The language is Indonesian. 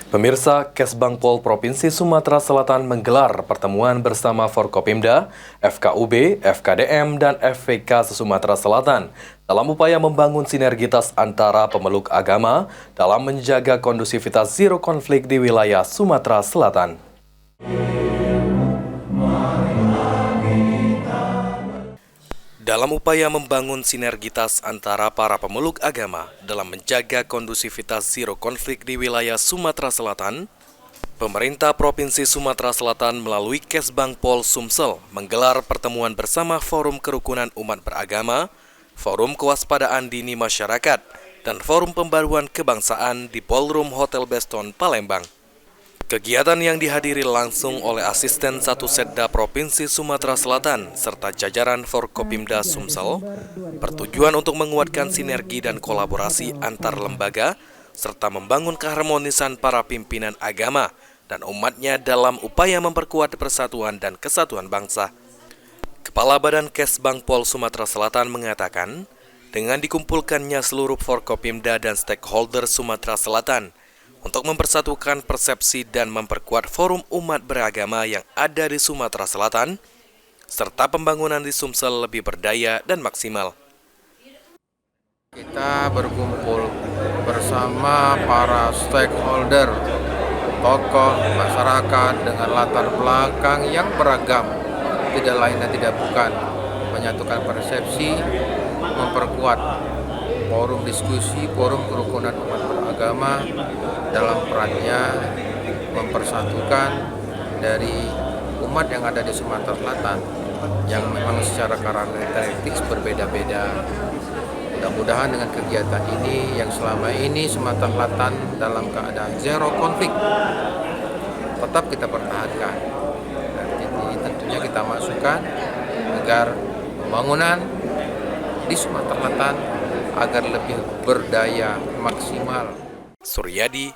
Pemirsa, Kesbangpol Provinsi Sumatera Selatan menggelar pertemuan bersama Forkopimda, FKUB, FKDM, dan FVK Sumatera Selatan dalam upaya membangun sinergitas antara pemeluk agama dalam menjaga kondusivitas zero konflik di wilayah Sumatera Selatan. Dalam upaya membangun sinergitas antara para pemeluk agama dalam menjaga kondusivitas zero konflik di wilayah Sumatera Selatan, pemerintah Provinsi Sumatera Selatan melalui Kesbangpol Sumsel menggelar pertemuan bersama Forum Kerukunan Umat Beragama, Forum Kewaspadaan Dini Masyarakat, dan Forum Pembaruan Kebangsaan di Ballroom Hotel Beston, Palembang. Kegiatan yang dihadiri langsung oleh Asisten Satu Setda Provinsi Sumatera Selatan serta jajaran Forkopimda Sumsel bertujuan untuk menguatkan sinergi dan kolaborasi antar lembaga serta membangun keharmonisan para pimpinan agama dan umatnya dalam upaya memperkuat persatuan dan kesatuan bangsa. Kepala Badan Kesbangpol Sumatera Selatan mengatakan, dengan dikumpulkannya seluruh Forkopimda dan stakeholder Sumatera Selatan untuk mempersatukan persepsi dan memperkuat forum umat beragama yang ada di Sumatera Selatan, serta pembangunan di Sumsel lebih berdaya dan maksimal. Kita berkumpul bersama para stakeholder, tokoh masyarakat dengan latar belakang yang beragam, tidak lain dan tidak bukan, menyatukan persepsi, memperkuat forum diskusi, forum kerukunan umat beragama dalam perannya mempersatukan dari umat yang ada di Sumatera Selatan yang memang secara karakteristik berbeda-beda. Mudah-mudahan dengan kegiatan ini yang selama ini Sumatera Selatan dalam keadaan zero konflik tetap kita pertahankan. Dan ini tentunya kita masukkan agar pembangunan di Sumatera Selatan agar lebih berdaya maksimal. Suryadi,